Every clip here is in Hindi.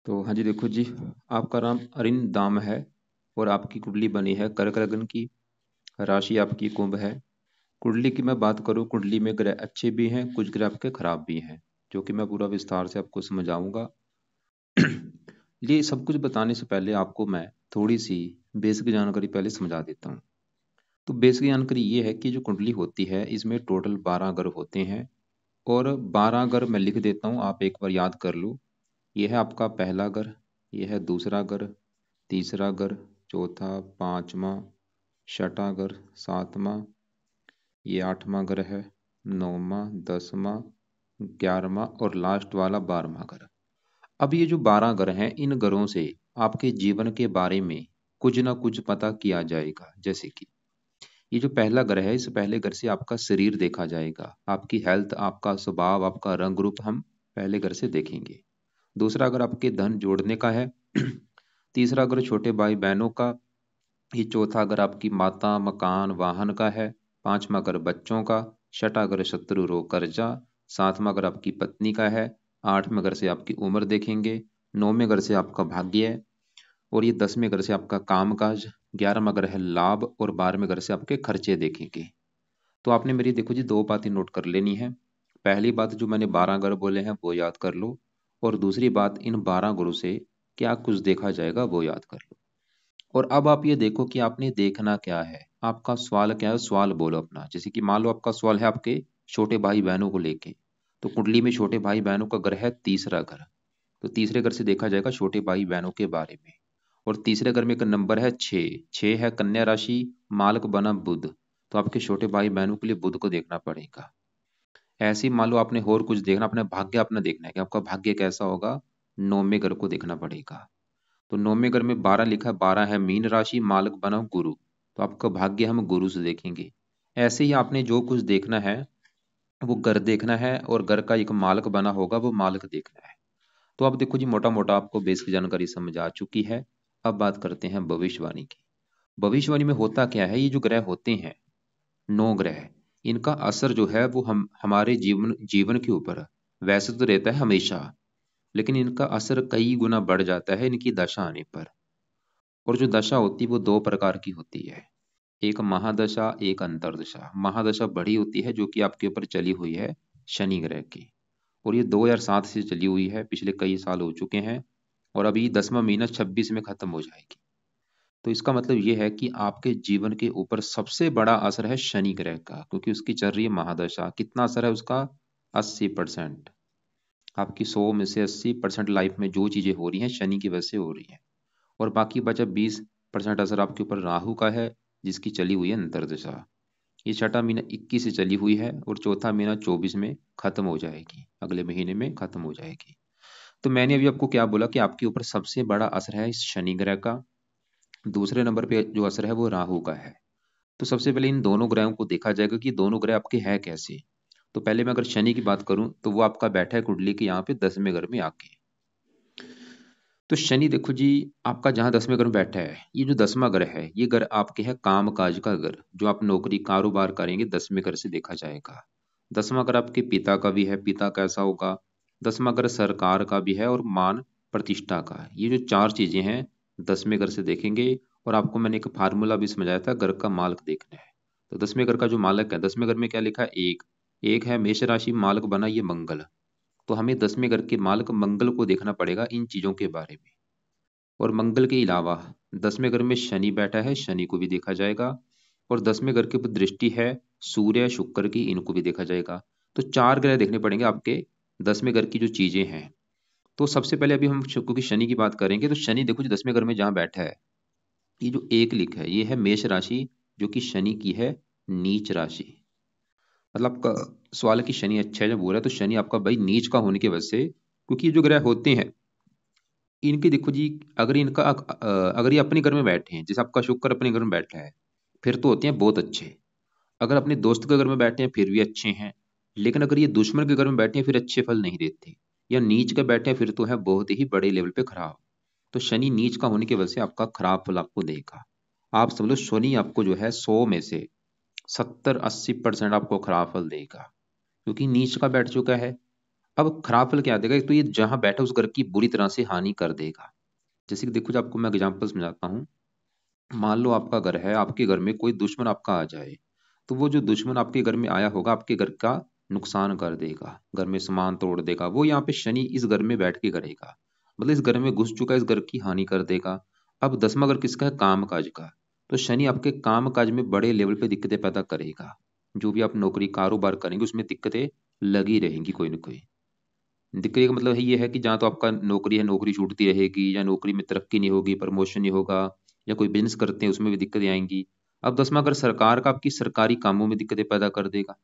तो हाँ जी, देखो जी, आपका नाम अरिंदाम है और आपकी कुंडली बनी है कर्क लगन की। राशि आपकी कुंभ है। कुंडली की मैं बात करूँ, कुंडली में ग्रह अच्छे भी हैं, कुछ ग्रह आपके खराब भी हैं, जो कि मैं पूरा विस्तार से आपको समझाऊंगा। ये सब कुछ बताने से पहले आपको मैं थोड़ी सी बेसिक जानकारी पहले समझा देता हूँ। तो बेसिक जानकारी ये है कि जो कुंडली होती है इसमें टोटल 12 ग्रह होते हैं। और 12 ग्रह मैं लिख देता हूँ, आप एक बार याद कर लो। ये है आपका पहला ग्रह, ये है दूसरा ग्रह, तीसरा ग्रह, चौथा, पांचवा, छठा ग्रह, सातवां, ये आठवां ग्रह है, नौवां, दसवां, 11वां और लास्ट वाला 12वां ग्रह। अब ये जो 12 ग्रह हैं, इन ग्रहों से आपके जीवन के बारे में कुछ ना कुछ पता किया जाएगा। जैसे कि ये जो पहला ग्रह है, इस पहले ग्रह से आपका शरीर देखा जाएगा, आपकी हेल्थ, आपका स्वभाव, आपका रंग रूप हम पहले ग्रह से देखेंगे। दूसरा अगर आपके धन जोड़ने का है, तीसरा अगर छोटे भाई बहनों का, ये चौथा अगर आपकी माता, मकान, वाहन का है, पांचवा अगर बच्चों का, छठा अगर शत्रु, रोग, कर्जा, सातवां अगर आपकी पत्नी का है, आठवें घर से आपकी उम्र देखेंगे, नौवें घर से आपका भाग्य है, और ये 10वें घर से आपका कामकाज, 11वां घर है लाभ, और 12वें घर से आपके खर्चे देखेंगे। तो आपने मेरी देखो जी दो बातें नोट कर लेनी है। पहली बात, जो मैंने 12 ग्रह बोले हैं वो याद कर लो। और दूसरी बात, इन 12 ग्रहों से क्या कुछ देखा जाएगा वो याद कर लो। और अब आप ये देखो कि आपने देखना क्या है, आपका सवाल क्या है, सवाल बोलो अपना। जैसे कि मान लो आपका सवाल है आपके छोटे भाई बहनों को लेके। तो कुंडली में छोटे भाई बहनों का ग्रह है तीसरा घर। तो तीसरे घर से देखा जाएगा छोटे भाई बहनों के बारे में। और तीसरे घर में एक नंबर है 6, 6 है कन्या राशि, मालक बना बुध। तो आपके छोटे भाई बहनों के लिए बुध को देखना पड़ेगा। ऐसे ही मान लो आपने और कुछ देखना, अपना भाग्य अपना देखना है कि आपका भाग्य कैसा होगा, नौवें घर को देखना पड़ेगा। तो नौवें घर में 12 लिखा है, 12 है मीन राशि, मालक बना गुरु। तो आपका भाग्य हम गुरु से देखेंगे। ऐसे ही आपने जो कुछ देखना है वो घर देखना है, और घर का एक मालक बना होगा वो मालक देखना है। तो अब देखो जी, मोटा मोटा आपको बेसिक जानकारी समझ आ चुकी है। अब बात करते हैं भविष्यवाणी की। भविष्यवाणी में होता क्या है, ये जो ग्रह होते हैं, 9 ग्रह, इनका असर जो है वो हम हमारे जीवन जीवन के ऊपर वैसे तो रहता है हमेशा, लेकिन इनका असर कई गुना बढ़ जाता है इनकी दशा आने पर। और जो दशा होती है वो दो प्रकार की होती है, एक महादशा, एक अंतर्दशा। महादशा बड़ी होती है जो कि आपके ऊपर चली हुई है शनि ग्रह की, और ये 2007 से चली हुई है, पिछले कई साल हो चुके हैं। और अभी 10वां महीना 26 में खत्म हो जाएगी। तो इसका मतलब ये है कि आपके जीवन के ऊपर सबसे बड़ा असर है शनि ग्रह का, क्योंकि उसकी चल रही है महादशा। कितना असर है उसका, 80%। आपकी 100 में से 80% लाइफ में जो चीजें हो रही हैं शनि की वजह से हो रही हैं। और बाकी बचा 20% असर आपके ऊपर राहु का है, जिसकी चली हुई है अंतर्दशा। ये छठा महीना 21 से चली हुई है, और चौथा महीना 24 में खत्म हो जाएगी, अगले महीने में खत्म हो जाएगी। तो मैंने अभी आपको क्या बोला कि आपके ऊपर सबसे बड़ा असर है इस शनि ग्रह का। दूसरे नंबर पे जो असर है वो राहु का है। तो सबसे पहले इन दोनों ग्रहों को देखा जाएगा कि दोनों ग्रह आपके हैं कैसे। तो पहले मैं अगर शनि की बात करूं तो वो आपका बैठा है कुंडली के यहाँ पे 10वें घर में आके। तो शनि देखो जी, आपका जहाँ 10वें घर में बैठा है, ये जो 10वां घर है, ये घर आपके है काम काज का घर, जो आप नौकरी कारोबार करेंगे 10वें घर से देखा जाएगा। 10वां घर आपके पिता का भी है, पिता कैसा होगा। 10वां घर सरकार का भी है, और मान प्रतिष्ठा का। ये जो चार चीजें हैं 10वें घर से देखेंगे। और आपको मैंने एक फार्मूला भी समझाया था, घर का मालक देखना है। तो 10वें घर का जो मालक है, 10वें घर में क्या लिखा है, एक। एक है मेष राशि, मालक बना ये मंगल। तो हमें 10वें घर के मालक मंगल को देखना पड़ेगा इन चीजों के बारे में। और मंगल के अलावा 10वें घर में शनि बैठा है, शनि को भी देखा जाएगा। और 10वें घर के ऊपर दृष्टि है सूर्य, शुक्र की, इनको भी देखा जाएगा। तो चार ग्रह देखने पड़ेंगे आपके 10वें घर की जो चीजें हैं। तो सबसे पहले अभी हम क्योंकि शनि की बात करेंगे, तो शनि देखो जो 10वें घर में जहां बैठा है, ये जो एक लिखा है, ये है मेष राशि, जो कि शनि की है नीच राशि। मतलब आपका सवाल है कि शनि अच्छा है जब बोल रहा है, तो शनि आपका भाई नीच का होने की वजह से, क्योंकि ये जो ग्रह होते हैं इनके देखो जी, अगर इनका अगर ये अपने घर में बैठे हैं, जैसे आपका शुक्र अपने घर में बैठा है, फिर तो होते हैं बहुत अच्छे। अगर अपने दोस्त के घर में बैठे हैं फिर भी अच्छे हैं। लेकिन अगर ये दुश्मन के घर में बैठे हैं फिर अच्छे फल नहीं देते। या नीच के बैठे हैं फिर तो है बहुत ही बड़े लेवल पे खराब। तो शनि नीच का होने की वजह से आपका खराब फल आपको देगा। आप समझ लो शनि आपको जो है 100 में से 70-80% आपको खराब फल देगा, क्योंकि नीच का बैठ चुका है। अब खराब फल क्या देगा, एक तो ये जहां बैठा उस घर की बुरी तरह से हानि कर देगा। जैसे कि देखो, जो आपको मैं एग्जांपल समझाता हूँ। मान लो आपका घर है, आपके घर में कोई दुश्मन आपका आ जाए, तो वो जो दुश्मन आपके घर में आया होगा आपके घर का नुकसान कर देगा, घर में सामान तोड़ देगा। वो यहाँ पे शनि इस घर में बैठ के करेगा, मतलब इस घर में घुस चुका है, इस घर की हानि कर देगा। अब 10वां घर किसका है, काम काज का। तो शनि आपके काम काज में बड़े लेवल पे दिक्कतें पैदा करेगा। जो भी आप नौकरी कारोबार करेंगे उसमें दिक्कतें लगी रहेंगी, कोई ना कोई दिक्कत का मतलब है ये है कि जहाँ तो आपका नौकरी है, नौकरी छूटती रहेगी, या नौकरी में तरक्की नहीं होगी, प्रमोशन नहीं होगा, या कोई बिजनेस करते हैं उसमें भी दिक्कतें आएंगी। अब 10वां घर सरकार का आपकी सरकारी कामों में दिक्कतें पैदा कर देगा।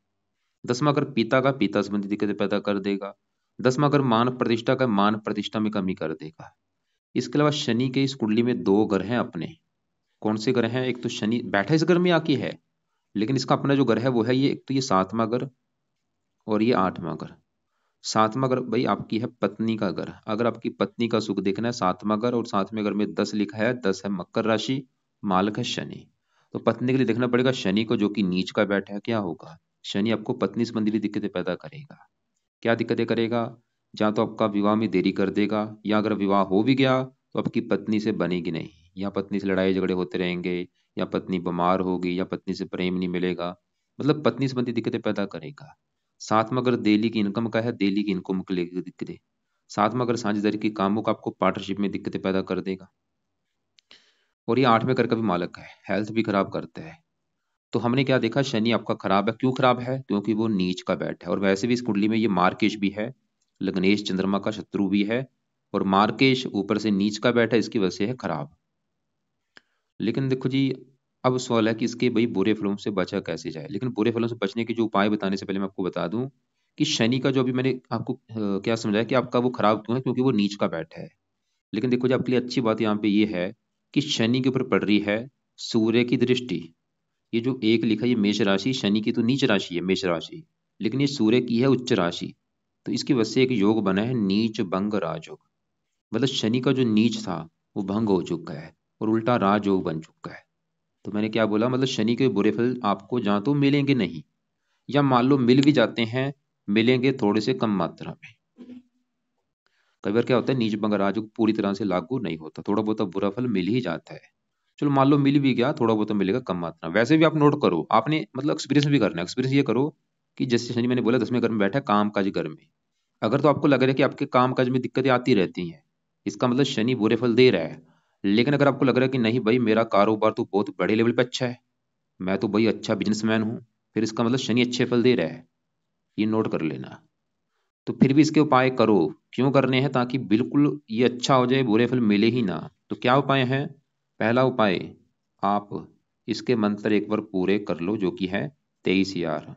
10वां घर पिता का पिता संबंधी दिक्कतें पैदा कर देगा। 10वां घर मान प्रतिष्ठा का मान प्रतिष्ठा में कमी कर देगा। इसके अलावा शनि के इस कुंडली में दो घर हैं अपने। कौन से घर हैं, एक तो शनि बैठा इस घर में आके है, लेकिन इसका अपना जो घर है वो है ये, एक तो ये 7वां घर और ये 8वां घर। 7वां घर भाई आपकी है पत्नी का घर। अगर आपकी पत्नी का सुख देखना है, 7वां घर, और 7वें घर में 10 लिखा है, 10 है मकर राशि, मालक है शनि। तो पत्नी के लिए देखना पड़ेगा शनि को, जो कि नीच का बैठा है, क्या होगा। शनि आपको पत्नी संबंधी दिक्कतें पैदा करेगा। क्या दिक्कतें करेगा, जहाँ तो आपका विवाह में देरी कर देगा, या अगर विवाह हो भी गया तो आपकी पत्नी से बनेगी नहीं, या पत्नी से लड़ाई झगड़े होते रहेंगे, या पत्नी बीमार होगी, या पत्नी से प्रेम नहीं मिलेगा, मतलब पत्नी संबंधी दिक्कतें पैदा करेगा। साथ में अगर डेली की इनकम का है, डेली की इनकम को लेकर दिक्कतें। साथ में अगर साझेदारी के कामों का आपको पार्टनरशिप में दिक्कतें पैदा कर देगा। और ये 8वें घर का भी मालक है, हेल्थ भी खराब करता है। तो हमने क्या देखा, शनि आपका खराब है। क्यों खराब है, क्योंकि वो नीच का बैठ है, और वैसे भी इस कुंडली में ये मार्केश भी है, लग्नेश चंद्रमा का शत्रु भी है, और मार्केश ऊपर से नीच का बैठ है, इसकी वजह से है खराब। लेकिन देखो जी, अब सवाल है कि इसके भाई बुरे फलों से बचा कैसे जाए। लेकिन बुरे फलों से बचने के जो उपाय बताने से पहले मैं आपको बता दूं कि शनि का जो अभी मैंने आपको क्या समझाया कि आपका वो खराब क्यों है, क्योंकि वो नीच का बैठ है। लेकिन देखो जी, आपके लिए अच्छी बात यहाँ पे ये है कि शनि के ऊपर पड़ रही है सूर्य की दृष्टि। ये जो एक लिखा है, ये मेष राशि, शनि की तो नीच राशि है मेष राशि, लेकिन ये सूर्य की है उच्च राशि। तो इसकी वजह से एक योग बना है नीच भंग राजयोग। मतलब शनि का जो नीच था वो भंग हो चुका है, और उल्टा राजयोग बन चुका है। तो मैंने क्या बोला, मतलब शनि के बुरे फल आपको जहाँ तो मिलेंगे नहीं, या मान लो मिल भी जाते हैं, मिलेंगे थोड़े से कम मात्रा में। कई बार क्या होता है, नीच भंग राजयोग पूरी तरह से लागू नहीं होता, थोड़ा बहुत बुरा फल मिल ही जाता है। चलो मान लो मिल भी गया, थोड़ा बहुत तो मिलेगा कम मात्रा में। वैसे भी आप नोट करो, आपने मतलब एक्सपीरियंस भी करना है। एक्सपीरियंस ये करो कि जैसे शनि मैंने बोला 10वें घर में बैठा है, काम काज घर में। अगर तो आपको लग रहा है कि आपके काम काज में दिक्कतें आती रहती हैं, इसका मतलब शनि बुरे फल दे रहा है। लेकिन अगर आपको लग रहा है कि नहीं भाई मेरा कारोबार तो बहुत बड़े लेवल पे अच्छा है, मैं तो भाई अच्छा बिजनेसमैन हूँ, फिर इसका मतलब शनि अच्छे फल दे रहा है, ये नोट कर लेना। तो फिर भी इसके उपाय करो। क्यों करने हैं, ताकि बिल्कुल ये अच्छा हो जाए, बुरे फल मिले ही ना। तो क्या उपाय है, पहला उपाय, आप इसके मंत्र एक बार पूरे कर लो, जो कि है 23 यार।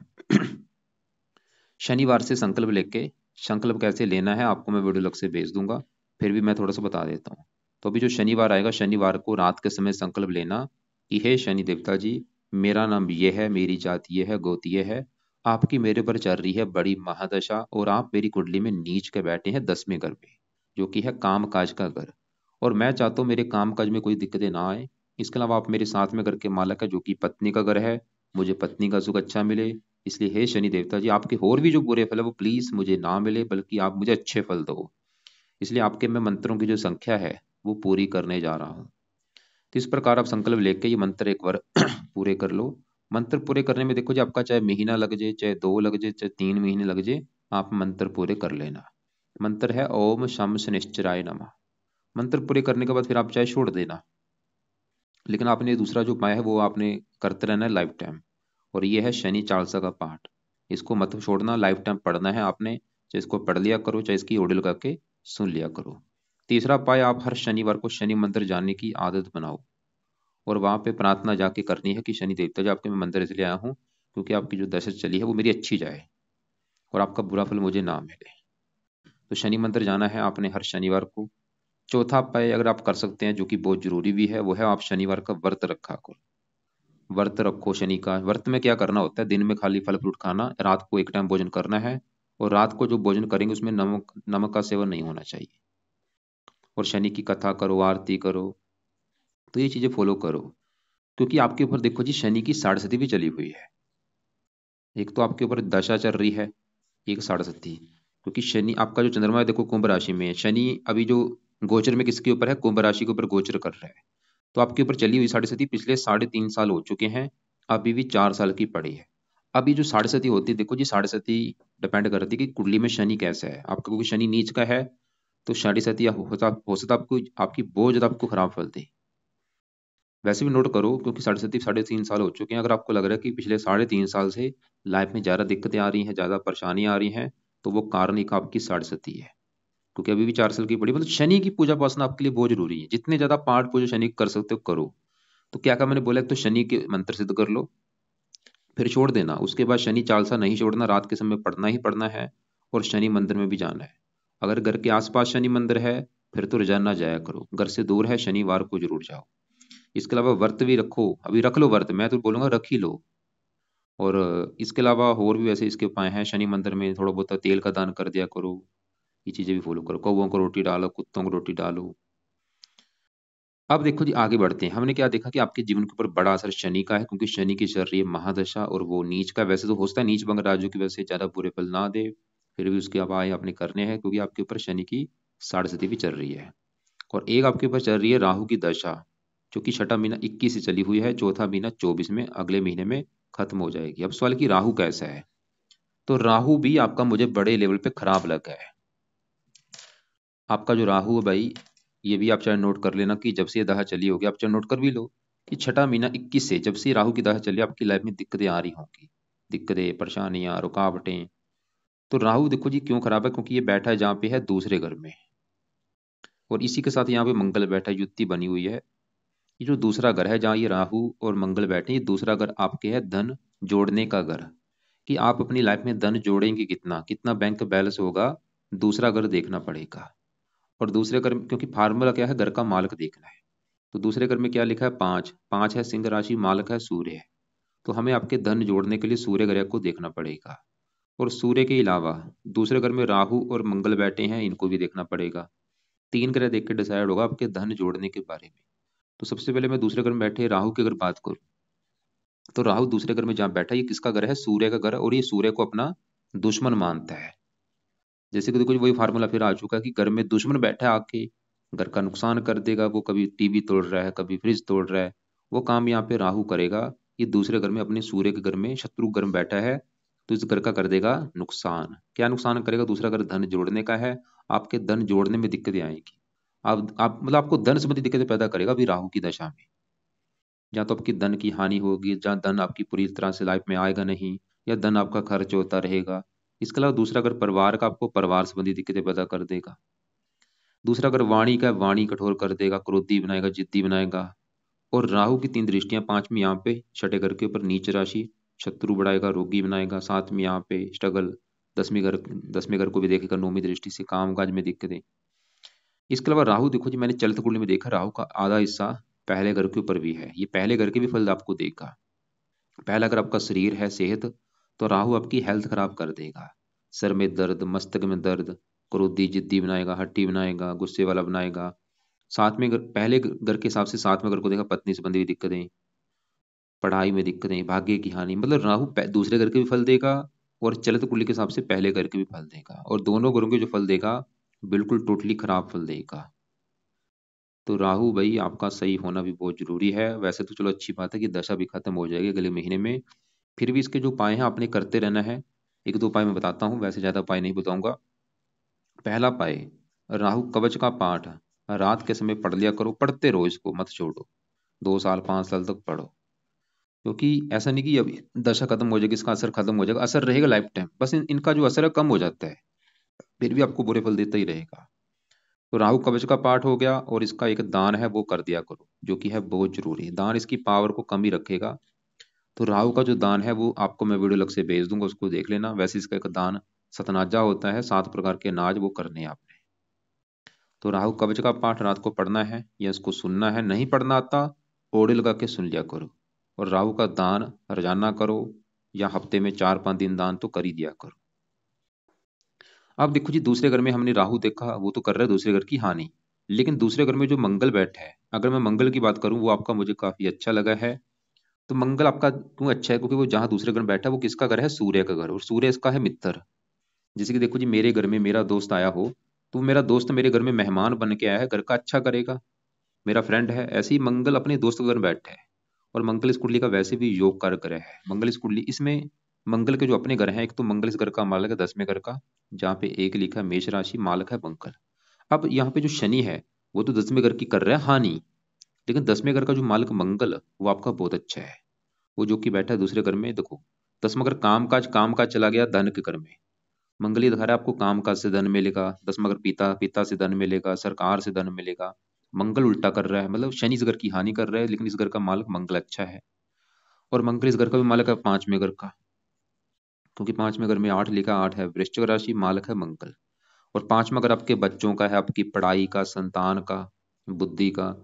शनिवार से संकल्प लेके, संकल्प कैसे लेना है आपको मैं वीडियो अलग से भेज दूंगा, फिर भी मैं थोड़ा सा बता देता हूँ। तो अभी जो शनिवार आएगा, शनिवार को रात के समय संकल्प लेना कि हे शनि देवता जी, मेरा नाम ये है, मेरी जात ये है, गोत्र ये है, आपकी मेरे पर चल रही है बड़ी महादशा, और आप मेरी कुंडली में नीच के बैठे हैं 10वें घर पे, जो कि है काम काज का घर। और मैं चाहता हूँ मेरे काम काज में कोई दिक्कतें ना आए। इसके अलावा आप मेरे साथ में घर के मालक है, जो कि पत्नी का घर है, मुझे पत्नी का सुख अच्छा मिले। इसलिए हे शनि देवता जी, आपके और भी जो बुरे फल है वो प्लीज मुझे ना मिले, बल्कि आप मुझे अच्छे फल दो। इसलिए आपके मैं मंत्रों की जो संख्या है वो पूरी करने जा रहा हूँ। तो इस प्रकार आप संकल्प लेके ये मंत्र एक बार पूरे कर लो। मंत्र पूरे करने में देखो जी, आपका चाहे महीना लग जाए, चाहे 2 लग जाए, चाहे 3 महीने लग जाए, आप मंत्र पूरे कर लेना। मंत्र है ओम शम शनिश्चराय नमः। मंत्र पूरे करने के बाद फिर आप चाहे छोड़ देना, लेकिन आपने दूसरा जो उपाय है वो आपने करते रहना है लाइफ टाइम। और ये है शनि चालीसा का पाठ। इसको मत छोड़ना, लाइफ टाइम पढ़ना है आपने, चाहे इसको पढ़ लिया करो, चाहे इसकी ऑडियो लगा के सुन लिया करो। तीसरा उपाय, आप हर शनिवार को शनि मंदिर जाने की आदत बनाओ, और वहां पे प्रार्थना जाके करनी है कि शनि देवता जी, आपके मैं मंदिर इसलिए आया हूँ क्योंकि आपकी जो दशा चली है वो मेरी अच्छी जाए, और आपका बुरा फल मुझे ना मिले। तो शनि मंदिर जाना है आपने हर शनिवार को। चौथा उपाय अगर आप कर सकते हैं, जो कि बहुत जरूरी भी है, वो है आप शनिवार का व्रत रखा करो। व्रत रखो शनि का। व्रत में क्या करना होता है, दिन में खाली फल फ्रूट खाना, रात को एक टाइम भोजन करना है, और रात को जो भोजन करेंगे उसमें नमक नमक का सेवन नहीं होना चाहिए। और शनि की कथा करो, आरती करो, तो ये चीजें फॉलो करो। क्योंकि आपके ऊपर देखो जी, शनि की साढ़े सती भी चली हुई है। एक तो आपके ऊपर दशा चल रही है, एक साढ़े सती। क्योंकि शनि आपका जो चंद्रमा है देखो कुंभ राशि में है, शनि अभी जो गोचर में किसके ऊपर है, कुंभ राशि के ऊपर गोचर कर रहा है। तो आपके ऊपर चली हुई साढ़े सती पिछले 3.5 साल हो चुके हैं, अभी भी 4 साल की पड़ी है। अभी जो साढ़े सती होती है, देखो जी साढ़े सती डिपेंड करती है कि कुंडली में शनि कैसा है आपका, क्योंकि शनि नीच का है तो साढ़े सती हो सकता आपको आपकी बहुत ज्यादा आपको खराब फल दे। वैसे भी नोट करो, क्योंकि साढ़े सती 3.5 साल हो चुके हैं, अगर आपको लग रहा है कि पिछले 3.5 साल से लाइफ में ज्यादा दिक्कतें आ रही हैं, ज्यादा परेशानियां आ रही हैं, तो वो कारण एक आपकी साढ़े सती है। क्योंकि अभी भी 4 साल की पड़ी, मतलब शनि की पूजा उपासना आपके लिए बहुत जरूरी है, जितने ज्यादा पाठ पूजा शनि की कर सकते हो करो। तो क्या मैंने बोला, एक तो शनि के मंत्र सिद्ध कर लो, फिर छोड़ देना, उसके बाद शनि चालसा नहीं छोड़ना, रात के समय पढ़ना ही पढ़ना है, और शनि मंदिर में भी जाना है। अगर घर के आसपास शनि मंदिर है फिर तो रोजाना जाया करो, घर से दूर है शनिवार को जरूर जाओ। इसके अलावा व्रत भी रखो, अभी रख लो व्रत, मैं तो बोलूंगा रख ही लो। और इसके अलावा और भी वैसे इसके उपाय हैं, शनि मंदिर में थोड़ा बहुत तेल का दान कर दिया करो, ये चीजें भी फॉलो करो, कौवों को रोटी डालो, कुत्तों को रोटी डालो। अब देखो जी आगे बढ़ते हैं, हमने क्या देखा कि आपके जीवन के ऊपर बड़ा असर शनि का है, क्योंकि शनि की चल रही है महादशा, और वो नीच का वैसे तो होता है नीच भंग राजू की वजह से ज्यादा बुरे फल ना दे, फिर भी उसके उपाय आपने करने हैं, क्योंकि आपके ऊपर शनि की साढ़े सती भी चल रही है। और एक आपके ऊपर चल रही है राहु की दशा, जो कि छठा महीना 21 से चली हुई है, चौथा महीना 24 में, अगले महीने में खत्म हो जाएगी। अब सवाल कि राहु कैसा है, तो राहु भी आपका मुझे बड़े लेवल पे खराब लगा है। आपका जो राहु है भाई, ये भी आप चाहे नोट कर लेना कि जब से ये दहा चली होगी, आप चाहे नोट कर भी लो कि छठा महीना 21 से जब से राहु की दहा चली आपकी लाइफ में दिक्कतें आ रही होंगी, दिक्कतें परेशानियां रुकावटें। तो राहु देखो जी क्यों खराब है, क्योंकि ये बैठा है जहाँ पे है दूसरे घर में, और इसी के साथ यहाँ पे मंगल बैठा है, युति बनी हुई है। ये जो दूसरा घर है जहाँ ये राहु और मंगल बैठे, ये दूसरा घर आपके है धन जोड़ने का घर, कि आप अपनी लाइफ में धन जोड़ेंगे कितना, कितना बैंक बैलेंस होगा, दूसरा घर देखना पड़ेगा। और दूसरे घर क्योंकि फार्मूला क्या है, घर का मालक देखना है। तो दूसरे घर में क्या लिखा है, 5, 5 है सिंह राशि, मालक है सूर्य है। तो हमें आपके धन जोड़ने के लिए सूर्य ग्रह को देखना पड़ेगा। और सूर्य के अलावा दूसरे घर में राहु और मंगल बैठे हैं, इनको भी देखना पड़ेगा। 3 ग्रह देख के डिसाइड होगा आपके धन जोड़ने के बारे में। तो सबसे पहले मैं दूसरे घर में बैठे राहु की अगर बात करूं, तो राहु दूसरे घर में जहाँ बैठा है, ये किसका घर है, सूर्य का घर है, और ये सूर्य को अपना दुश्मन मानता है। जैसे कि देखो वही फार्मूला फिर आ चुका है कि घर में दुश्मन बैठा है आके घर का नुकसान कर देगा, वो कभी टीवी तोड़ रहा है, कभी फ्रिज तोड़ रहा है, वो काम यहाँ पे राहु करेगा। ये दूसरे घर में अपने सूर्य के घर में शत्रु घर में बैठा है, तो इस घर का कर देगा नुकसान। क्या नुकसान करेगा, दूसरा घर धन जोड़ने का है, आपके धन जोड़ने में दिक्कतें आएंगी। आप मतलब आपको धन संबंधी दिक्कतें पैदा करेगा अभी राहु की दशा में। जहाँ तो आपकी धन की हानि होगी, जहाँ धन आपकी पूरी तरह से लाइफ में आएगा नहीं, या धन आपका खर्च होता रहेगा। इसके अलावा दूसरा अगर परिवार का, आपको परिवार संबंधी दिक्कतें पैदा कर देगा। दूसरा अगर वाणी का, वाणी कठोर कर देगा, क्रोधी बनाएगा, जिद्दी बनाएगा। और राहु की 3 दृष्टियां, पांचवी यहाँ पे छठे घर के ऊपर नीच राशि, शत्रु बढ़ाएगा, रोगी बनाएगा, सातवीं यहाँ पे स्ट्रगल, 10वीं घर, 10वें घर को भी देखेगा, 9वीं दृष्टि से काम काज में दिक्कतें। इसके अलावा राहु देखो जी मैंने चलित कुंडली में देखा, राहु का आधा हिस्सा पहले घर के ऊपर भी है, ये पहले घर के भी फल आपको देगा। पहला अगर आपका शरीर है सेहत, तो राहु आपकी हेल्थ खराब कर देगा, सर में दर्द, मस्तक में दर्द, क्रोधी जिद्दी बनाएगा, हट्टी बनाएगा, गुस्से वाला बनाएगा। साथ में पहले घर के हिसाब से साथ में घर को देखा, पत्नी संबंधी भी दिक्कतें, पढ़ाई में दिक्कतें, भाग्य की हानि, मतलब राहु दूसरे घर के भी फल देगा, और चलित कुंडली के हिसाब से पहले घर के भी फल देगा, और दोनों घरों के जो फल देगा बिल्कुल टोटली खराब फल देगा। तो राहु भाई आपका सही होना भी बहुत जरूरी है। वैसे तो चलो अच्छी बात है कि दशा भी खत्म हो जाएगी अगले महीने में, फिर भी इसके जो उपाय हैं आपने करते रहना है। एक दो उपाय मैं बताता हूँ, वैसे ज्यादा उपाय नहीं बताऊंगा। पहला उपाय, राहु कवच का पाठ रात के समय पढ़ लिया करो, पढ़ते रहो, इसको मत छोड़ो, 2 साल 5 साल तक पढ़ो। क्योंकि ऐसा नहीं कि अभी दशा खत्म हो जाएगी इसका असर खत्म हो जाएगा, असर रहेगा लाइफ टाइम, बस इनका जो असर है कम हो जाता है, फिर भी आपको बुरे फल देता ही रहेगा। तो राहु कवच का पाठ हो गया, और इसका एक दान है वो कर दिया करो, जो कि है बहुत जरूरी। दान इसकी पावर को कम ही रखेगा। तो राहु का जो दान है वो आपको मैं वीडियो लग से भेज दूंगा, उसको देख लेना। वैसे इसका एक दान सतनाजा होता है, 7 प्रकार के अनाज वो करने हैं आपने। तो राहु कवच का पाठ रात को पढ़ना है या इसको सुनना है, नहीं पढ़ना आता ऑडियो लगा के सुन लिया करो। और राहु का दान रोजाना करो, या हफ्ते में 4 5 दिन दान तो कर ही दिया करो। अब देखो जी दूसरे घर में हमने राहु देखा, वो तो कर रहा है दूसरे घर की हानि, लेकिन दूसरे घर में जो मंगल बैठा है, अगर मैं मंगल की बात करूं, वो आपका मुझे काफी अच्छा लगा है। तो मंगल आपका क्यों अच्छा है, क्योंकि वो जहां दूसरे घर में बैठा है वो किसका घर है, सूर्य का घर, और सूर्य इसका है मित्र। जैसे कि देखो जी, मेरे घर में मेरा दोस्त आया हो, तो मेरा दोस्त मेरे घर में मेहमान बन के आया है, घर का अच्छा करेगा, मेरा फ्रेंड है। ऐसे ही मंगल अपने दोस्त के घर में बैठे है, और मंगल इस कुंडली का वैसे भी योग कार्य करे है। मंगल इस कुंडली इसमें मंगल के जो अपने घर हैं, एक तो मंगल इस घर का मालक है 10वें घर का, जहाँ पे एक लिखा है मेष राशि, मालक है मंगल। अब यहाँ पे जो शनि है, वो तो 10वें घर की कर रहा है हानि, लेकिन 10वें घर का जो मालक मंगल, वो आपका बहुत अच्छा है। वो जो कि बैठा है दूसरे घर में। देखो, 10वां घर काम काज चला गया धन के घर में, मंगल ही दिखा रहा है आपको काम काज से धन मिलेगा। 10वां घर पिता पिता से धन मिलेगा, सरकार से धन मिलेगा। मंगल उल्टा कर रहा है, मतलब शनि इस घर की हानि कर रहा है, लेकिन इस घर का मालक मंगल अच्छा है। और मंगल इस घर का भी मालक है 5वें घर का, क्योंकि 5वें घर में 8 लिखा, 8 है वृश्चिक राशि, मालक है मंगल। और 5वां घर आपके बच्चों का है, आपकी पढ़ाई का, संतान का, बुद्धि का।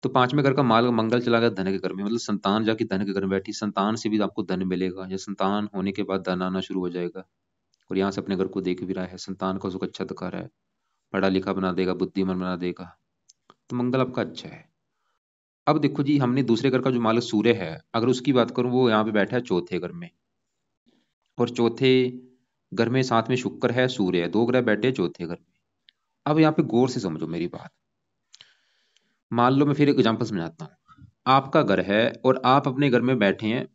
तो 5वें घर का मालक मंगल चला गया धन के घर में, मतलब संतान जाके धन के घर में बैठी, संतान से भी आपको धन मिलेगा, या संतान होने के बाद धन आना शुरू हो जाएगा। और यहाँ से अपने घर को देख भी रहा है, संतान का सुख अच्छा दिखा रहा है, पढ़ा लिखा बना देगा, बुद्धिमान बना देगा। तो मंगल आपका अच्छा है। अब देखो जी, हमने दूसरे घर का जो मालक सूर्य है, अगर उसकी बात करूं, वो यहाँ पे बैठा है चौथे घर में। और चौथे घर में साथ में शुक्र है, सूर्य है, दो ग्रह बैठे हैं चौथे घर में। अब यहाँ पे गौर से समझो मेरी बात। मान लो मैं फिर एक एग्जांपल समझाता हूँ। आपका घर है और आप अपने घर में बैठे हैं,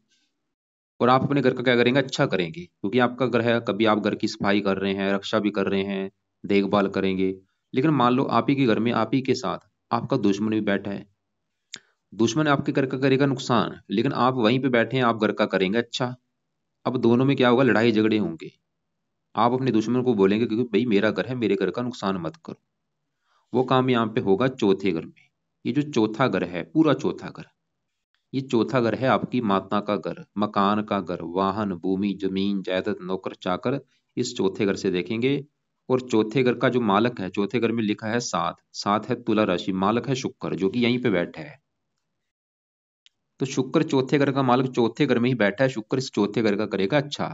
और आप अपने घर का क्या करेंगे, अच्छा करेंगे, क्योंकि आपका घर है। कभी आप घर की सफाई कर रहे हैं, रक्षा भी कर रहे हैं, देखभाल करेंगे। लेकिन मान लो आप ही के घर में, आप ही के साथ आपका दुश्मन भी बैठा है। दुश्मन आपके घर का करेगा नुकसान, लेकिन आप वहीं पे बैठे हैं, आप घर का करेंगे अच्छा। अब दोनों में क्या होगा, लड़ाई झगड़े होंगे। आप अपने दुश्मन को बोलेंगे क्योंकि भाई मेरा घर है, मेरे घर का नुकसान मत करो। वो काम यहाँ पे होगा चौथे घर में। ये जो चौथा घर है, पूरा चौथा घर, ये चौथा घर है आपकी माता का घर, मकान का घर, वाहन, भूमि, जमीन, जायदाद, नौकर चाकर, इस चौथे घर से देखेंगे। और चौथे घर का जो मालक है, चौथे घर में लिखा है सात, सात है तुला राशि, मालक है शुक्र, जो कि यहीं पे बैठा है। तो शुक्र चौथे घर का मालक चौथे घर में ही बैठा है, शुक्र इस चौथे घर का करेगा अच्छा।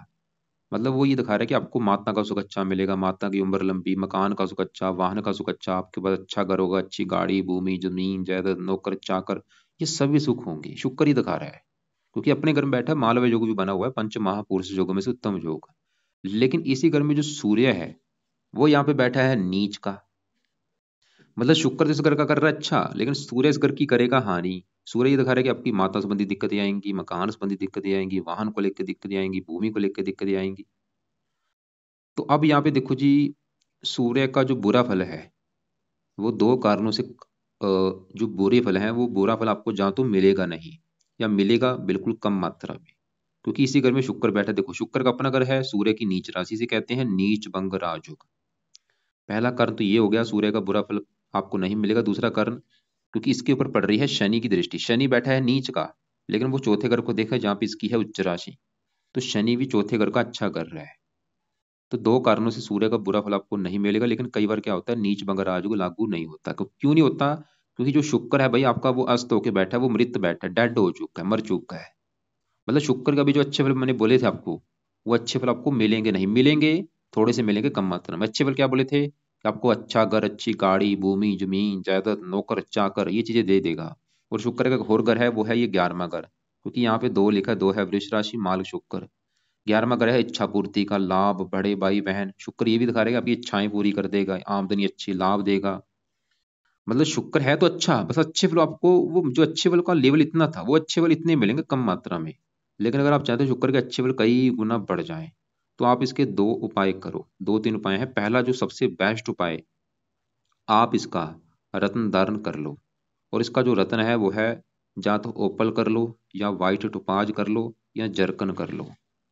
मतलब वो ये दिखा रहा है कि आपको माता का सुख अच्छा मिलेगा, माता की उम्र लंबी, मकान का सुख अच्छा, वाहन का सुख अच्छा, आपके पास अच्छा घर होगा, अच्छी गाड़ी, भूमि, जमीन, जायदाद, नौकर चाकर, ये सभी सुख होंगे। शुक्र ही दिखा रहा है, क्योंकि अपने घर में बैठा है। मालव्य योग भी बना हुआ है, पंच महापुरुष योगों में से उत्तम योग। लेकिन इसी घर में जो सूर्य है, वो यहाँ पे बैठा है नीच का। मतलब शुक्र तो इस घर का कर रहा है अच्छा, लेकिन सूर्य इस घर की करेगा हानि। सूर्य ये दिखा रहा है कि आपकी माता संबंधी दिक्कतें आएंगी, मकान संबंधी दिक्कतें आएंगी, वाहन को लेकर दिक्कतें आएंगी, भूमि को लेकर दिक्कतें आएंगी। तो अब यहाँ पे देखो जी, सूर्य का जो बुरा फल है, वो दो कारणों से जो बुरे फल हैं, वो बुरा फल आपको जहाँ तो मिलेगा नहीं, या मिलेगा बिल्कुल कम मात्रा में, क्योंकि इसी घर में शुक्र बैठा है। देखो, शुक्र का अपना घर है, सूर्य की नीच राशि से कहते हैं नीच भंग राजयोग। पहला कारण तो ये हो गया, सूर्य का बुरा फल आपको नहीं मिलेगा। दूसरा कारण, क्योंकि इसके ऊपर पड़ रही है शनि की दृष्टि, शनि बैठा है नीच का, लेकिन वो चौथे घर को देखा जहाँ पे इसकी है उच्च राशि। तो शनि भी चौथे घर का अच्छा कर रहा है। तो दो कारणों से सूर्य का बुरा फल आपको नहीं मिलेगा। लेकिन कई बार क्या होता है, नीच भंग राजयोग लागू नहीं होता। क्यों नहीं होता? क्योंकि जो शुक्र है भाई आपका, वो अस्त होके बैठा है, वो मृत बैठा है, डेड हो चुका है, मर चुका है। मतलब शुक्र का भी जो अच्छे फल मैंने बोले थे आपको, वो अच्छे फल आपको मिलेंगे नहीं, मिलेंगे थोड़े से मिलेंगे, कम मात्रा में। अच्छे फल क्या बोले थे कि आपको अच्छा घर, अच्छी गाड़ी, भूमि, जमीन, जायदाद, नौकर चाकर, ये चीजें दे देगा। और शुक्र का और घर है, वो है ये 11वां घर, क्योंकि यहाँ पे दो लिखा है, दो है वृष राशि, माल शुक्र। 11वां घर है इच्छा पूर्ति का, लाभ, बड़े भाई बहन। शुक्र ये भी दिखा रहेगा आपकी इच्छाएं पूरी कर देगा, आमदनी अच्छी, लाभ देगा। मतलब शुक्र है तो अच्छा, बस अच्छे फल आपको, वो जो अच्छे फल का लेवल इतना था, वो अच्छे फल इतने मिलेंगे कम मात्रा में। लेकिन अगर आप चाहते हो शुक्र के अच्छे फल कई गुना बढ़ जाएं, तो आप इसके दो उपाय करो। दो तीन उपाय हैं। पहला जो सबसे बेस्ट उपाय, आप इसका रत्न धारण कर लो। और इसका जो रत्न है वो है, या तो ओपल कर लो, या वाइट टोपाज कर लो, या जरकन कर लो।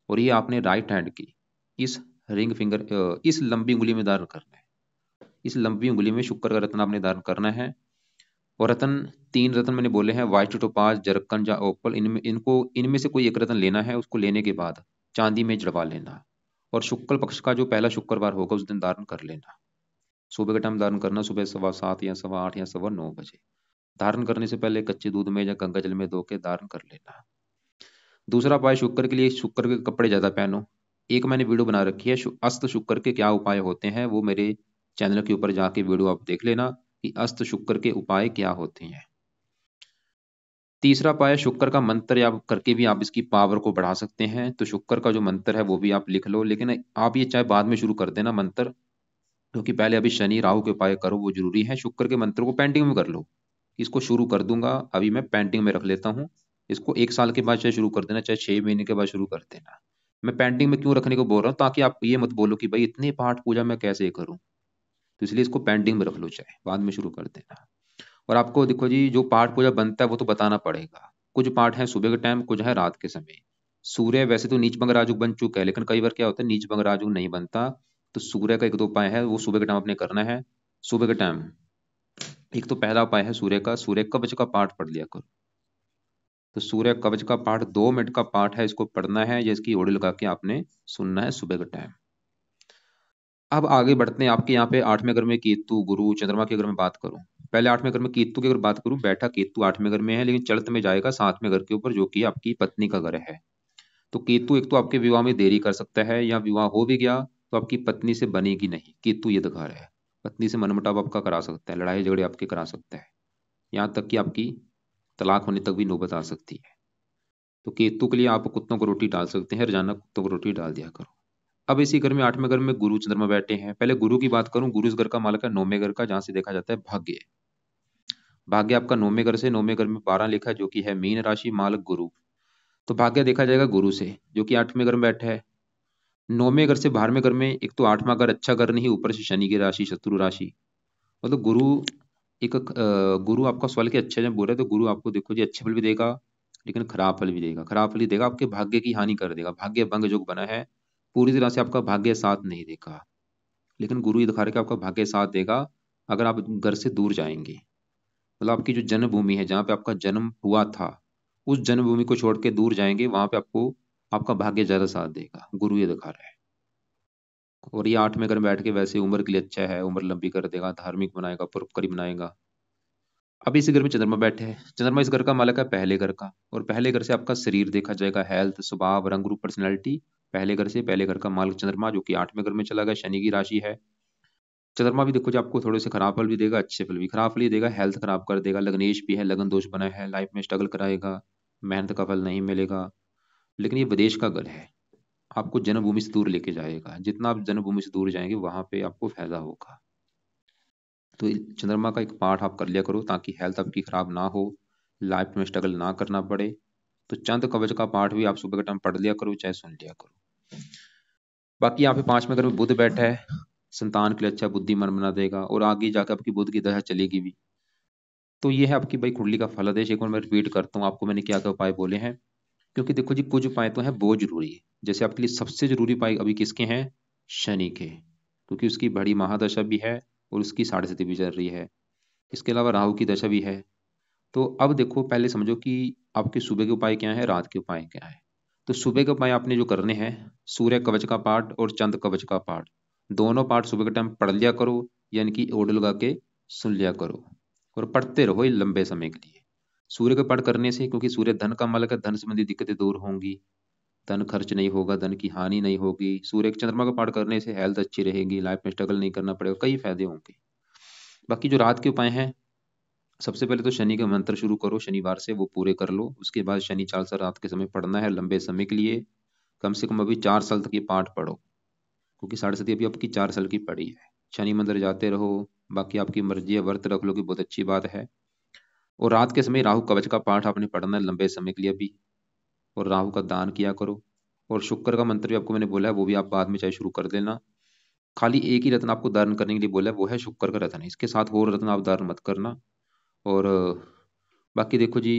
और ये आपने राइट हैंड की इस रिंग फिंगर, इस लंबी उंगली में धारण करना है। इस लंबी उंगली में शुक्र का रत्न आपने धारण करना है। और रत्न, तीन रत्न मैंने बोले हैं, व्हाइट टोपाज, जरकन या ओपल। इनमें से कोई एक रत्न लेना है। उसको लेने के बाद चांदी में जड़वा लेना। और शुक्ल पक्ष का जो पहला शुक्रवार होगा, उस दिन धारण कर लेना। सुबह के टाइम धारण करना, सुबह 7:15 या 8:15 या 9:15 बजे। धारण करने से पहले कच्चे दूध में या गंगा जल में धो के धारण कर लेना। दूसरा उपाय शुक्र के लिए, शुक्र के कपड़े ज्यादा पहनो। एक मैंने वीडियो बना रखी है, अस्त शुक्र के क्या उपाय होते हैं, वो मेरे चैनल के ऊपर जाके वीडियो आप देख लेना कि अस्त शुक्र के उपाय क्या होते हैं। तीसरा उपाय है शुक्र का मंत्र, या करके भी आप इसकी पावर को बढ़ा सकते हैं। तो शुक्र का जो मंत्र है वो भी आप लिख लो, लेकिन आप ये चाहे बाद में शुरू कर देना मंत्र, क्योंकि पहले अभी शनि राहु के उपाय करो, वो जरूरी है। शुक्र के मंत्र को पेंटिंग में कर लो। इसको शुरू कर दूंगा, अभी मैं पेंटिंग में रख लेता हूँ। इसको 1 साल के बाद चाहे शुरू कर देना, चाहे 6 महीने के बाद शुरू कर देना। मैं पेंटिंग में क्यों रखने को बोल रहा हूँ, ताकि आप ये मत बोलो कि भाई इतने पाठ पूजा मैं कैसे करूँ। तो इसलिए इसको पेंटिंग में रख लो, चाहे बाद में शुरू कर देना। और आपको देखो जी, जो पाठ पूजा बनता है वो तो बताना पड़ेगा। कुछ पाठ है सुबह के टाइम, कुछ है रात के समय। सूर्य वैसे तो नीच भंग राजू बन चुका है, लेकिन कई बार क्या होता है नीच भंग राजू नहीं बनता। तो सूर्य का एक दो उपाय है, वो सुबह के टाइम अपने करना है। सुबह के टाइम एक तो पहला उपाय है सूर्य का, सूर्य कवच का पाठ पढ़ लिया करो। तो सूर्य कवच का पाठ 2 मिनट का पाठ है, इसको पढ़ना है या इसकी ओढ़ी लगा के आपने सुनना है सुबह के टाइम। अब आगे बढ़ते हैं। आपके यहाँ पे 8वें घर में केतु गुरु चंद्रमा के घर में बात करूं। पहले 8वें घर में केतु की अगर बात करूं, बैठा केतु 8वें घर में है, लेकिन चलत में जाएगा 7वें घर के ऊपर, जो कि आपकी पत्नी का घर है। तो केतु एक तो आपके विवाह में देरी कर सकता है, या विवाह हो भी गया तो आपकी पत्नी से बनेगी नहीं। केतु ये दिखा रहा है, पत्नी से मनमुटाव आपका करा सकता है, लड़ाई झगड़े आपके करा सकता है, यहाँ तक कि आपकी तलाक होने तक भी नौबत आ सकती है। तो केतु के लिए आप कुत्तों को रोटी डाल सकते हैं, रोजाना कुत्तों को रोटी डाल दिया करो। अब इसी घर में 8वें घर में गुरु चंद्रमा बैठे हैं। पहले गुरु की बात करूं, गुरु इस घर का मालक है 9वें घर का, जहां से देखा जाता है भाग्य। भाग्य आपका 9वें घर से, 9वें घर में 12 लिखा है, जो कि है मीन राशि, मालक गुरु। तो भाग्य देखा जाएगा गुरु से, जो कि 8वें घर में बैठा है। 9वें घर से 12वें घर में, एक तो 8वां घर अच्छा घर नहीं, ऊपर से शनि की राशि, शत्रु राशि। मतलब गुरु एक गुरु आपका स्वर्ग के अच्छे जब बोल रहे हैं, तो गुरु आपको देखो जी अच्छे फल भी देगा, लेकिन खराब फल भी देगा। खराब फल ही देगा, आपके भाग्य की हानि कर देगा। भाग्य भंग योग बना है, पूरी तरह से आपका भाग्य साथ नहीं देगा। लेकिन गुरु ये दिखा रहा है कि आपका भाग्य साथ देगा अगर आप घर से दूर जाएंगे। मतलब आपकी जो जन्मभूमि है, जहाँ पे आपका जन्म हुआ था, उस जन्मभूमि को छोड़ के दूर जाएंगे, वहां पे आपको आपका भाग्य ज्यादा साथ देगा, गुरु ये दिखा रहा है। और ये 8वें घर में बैठ के वैसे उम्र के लिए अच्छा है, उम्र लंबी कर देगा, धार्मिक बनाएगा, परोपकारी बनाएगा। अब इसी घर में चंद्रमा बैठे हैं। चंद्रमा इस घर का मालक है पहले घर का, और पहले घर से आपका शरीर देखा जाएगा, हेल्थ, स्वभाव, रंग रूप, पर्सनैलिटी। पहले घर से, पहले घर का मालक चंद्रमा, जो कि 8वें घर में चला गया, शनि की राशि है। चंद्रमा भी देखो जो आपको थोड़े से खराब फल भी देगा, अच्छे फल भी। खराब फल ही देगा, हेल्थ खराब कर देगा, लग्नेश भी है, लगन दोष बना है, लाइफ में स्ट्रगल कराएगा, मेहनत का फल नहीं मिलेगा। लेकिन ये विदेश का घर है, आपको जन्मभूमि से दूर लेके जाएगा। जितना आप जन्मभूमि से दूर जाएंगे, वहां पे आपको फायदा होगा। तो चंद्रमा का एक पाठ आप कर लिया करो, ताकि हेल्थ आपकी खराब ना हो, लाइफ में स्ट्रगल ना करना पड़े। तो चंद कवच का पाठ भी आप सुबह के टाइम पढ़ लिया करो, चाहे सुन लिया करो। बाकी यहाँ पे 5वें घर में बुध बैठा है, संतान के लिए अच्छा बुद्धिमान बना देगा, और आगे जाकर आपकी बुध की दशा चलेगी भी। तो ये है आपकी भाई कुंडली का फलादेश। एक बार मैं रिपीट करता हूँ आपको, मैंने क्या क्या उपाय बोले हैं, क्योंकि देखो जी कुछ उपाय तो हैं बहुत जरूरी है। जैसे आपके लिए सबसे जरूरी उपाय अभी किसके हैं, शनि के, क्योंकि उसकी बड़ी महादशा भी है, और उसकी 7.5 भी चल रही है। इसके अलावा राहु की दशा भी है। तो अब देखो, पहले समझो कि आपके सुबह के उपाय क्या है, रात के उपाय क्या है। तो सुबह के उपाय आपने जो करने हैं, सूर्य कवच का पाठ और चंद्र कवच का पाठ, दोनों पाठ सुबह के टाइम पढ़ लिया करो, यानी कि ओड लगा के सुन लिया करो, और पढ़ते रहो ये लंबे समय के लिए। सूर्य का पाठ करने से, क्योंकि सूर्य धन का मालक है, धन संबंधी दिक्कतें दूर होंगी, धन खर्च नहीं होगा, धन की हानि नहीं होगी। सूर्य के चंद्रमा का पाठ करने से हेल्थ अच्छी रहेगी, लाइफ में स्ट्रगल नहीं करना पड़ेगा, कई फायदे होंगे। बाकी जो रात के उपाय हैं, सबसे पहले तो शनि के मंत्र शुरू करो, शनिवार से वो पूरे कर लो। उसके बाद शनि चालीसा रात के समय पढ़ना है, लंबे समय के लिए। कम से कम अभी 4 साल तक ये पाठ पढ़ो, क्योंकि 7.5 अभी आपकी 4 साल की पढ़ी है। शनि मंदिर जाते रहो। बाकी आपकी मर्जी है, व्रत रख लो कि बहुत अच्छी बात है। और रात के समय राहु कवच का पाठ आपने पढ़ना है लंबे समय के लिए अभी, और राहु का दान किया करो। और शुक्र का मंत्र भी आपको मैंने बोला है, वो भी आप बाद में चाहे शुरू कर देना। खाली एक ही रत्न आपको धारण करने के लिए बोला है, वो है शुक्र का रत्न, इसके साथ और रत्न आप धारण मत करना। और बाकी देखो जी,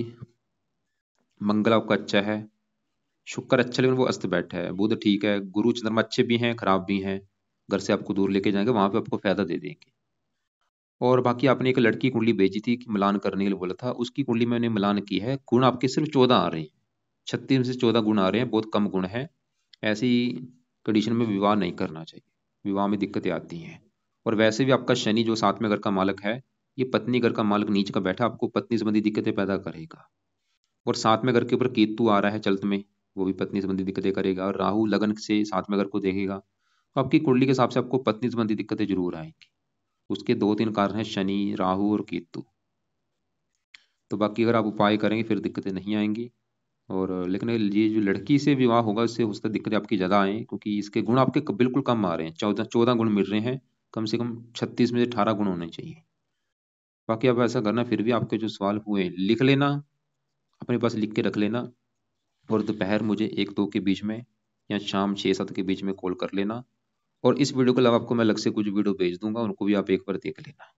मंगल आपका अच्छा है, शुक्र अच्छा लेकिन वो अस्त बैठा है, बुध ठीक है, गुरु चंद्रमा अच्छे भी हैं खराब भी हैं। घर से आपको दूर लेके जाएंगे, वहां पे आपको फायदा दे देंगे। और बाकी आपने एक लड़की कुंडली भेजी थी कि मिलान करने के लिए बोला था, उसकी कुंडली मैंने मिलान की है, गुण आपके सिर्फ 14 आ रहे हैं। 36 में से 14 गुण आ रहे हैं, बहुत कम गुण है। ऐसी कंडीशन में विवाह नहीं करना चाहिए, विवाह में दिक्कतें आती हैं। और वैसे भी आपका शनि जो 7वें घर का मालक है, ये पत्नी घर का मालक नीच का बैठा, आपको पत्नी संबंधी दिक्कतें पैदा करेगा। और 7वें घर के ऊपर केतु आ रहा है चलत में, वो भी पत्नी संबंधी दिक्कतें करेगा। और राहु लगन से 7वें घर को देखेगा, तो आपकी कुंडली के हिसाब से आपको पत्नी संबंधी दिक्कतें जरूर आएंगी। उसके 2-3 कारण हैं, शनि, राहु और केतु। तो बाकी अगर आप उपाय करेंगे फिर दिक्कतें नहीं आएंगी। और लेकिन ये जो लड़की से विवाह होगा इससे हो सकता है दिक्कतें आपकी ज़्यादा आएँ, क्योंकि इसके गुण आपके बिल्कुल कम आ रहे हैं, 14 गुण मिल रहे हैं, कम से कम 36 में से 18 गुण होने चाहिए। बाकी आप ऐसा करना, फिर भी आपके जो सवाल हुए लिख लेना, अपने पास लिख के रख लेना, और दोपहर मुझे 1-2 के बीच में या शाम 6-7 के बीच में कॉल कर लेना। और इस वीडियो के अलावा आपको मैं अलग से कुछ वीडियो भेज दूंगा, उनको भी आप एक बार देख लेना।